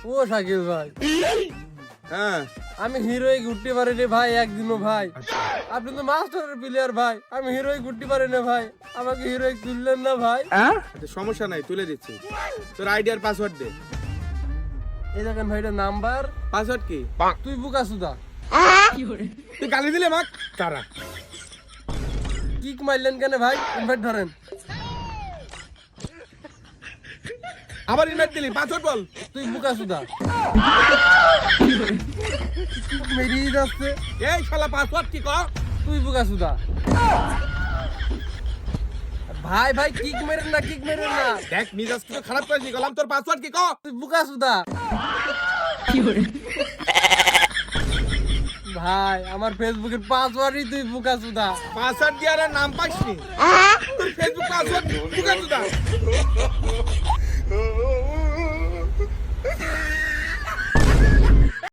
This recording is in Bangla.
ও শাকিল ভাই, হ্যাঁ আমি হিরোই ঘুরতে পারি রে ভাই একদিনও ভাই। আপনি তো মাস্টারের প্লেয়ার ভাই, আমি হিরোই ঘুরতে পারি না ভাই, আমাকে হিরোই তুললেন না ভাই। আচ্ছা, সমস্যা নাই, তুলে দিচ্ছি। তোর আইডি আর পাসওয়ার্ড দে। এই দেখেন ভাইটা নাম্বার। পাসওয়ার্ড কি? তুই বুকা সুদা। তুই গালি দিলে মাক তারা। কিক মারলেন কেন ভাই? ইনভাইট ধরেন। আবার ইনভাইট দিলি, পাসওয়ার্ড বল। তুই বুকা সুদা। কিক মেরিয়ে যাচ্ছে। এই শালা পাসওয়ার্ড কি কর? তুই বুকা সুদা। ভাই ভাই কিক মেরেন না, কিক মেরেন না। দেখ মিজাজ তো খারাপ করেছি, গেলাম তোর পাসওয়ার্ড কি কর? তুই বুকা সুদা। ভাই আমার ফেসবুকের পাসওয়ার্ডই তুই বুকা সুদা। পাসওয়ার্ড দিয়ে আর নাম পাইসনি। তোর ফেসবুক পাসওয়ার্ড বুকা তুদা।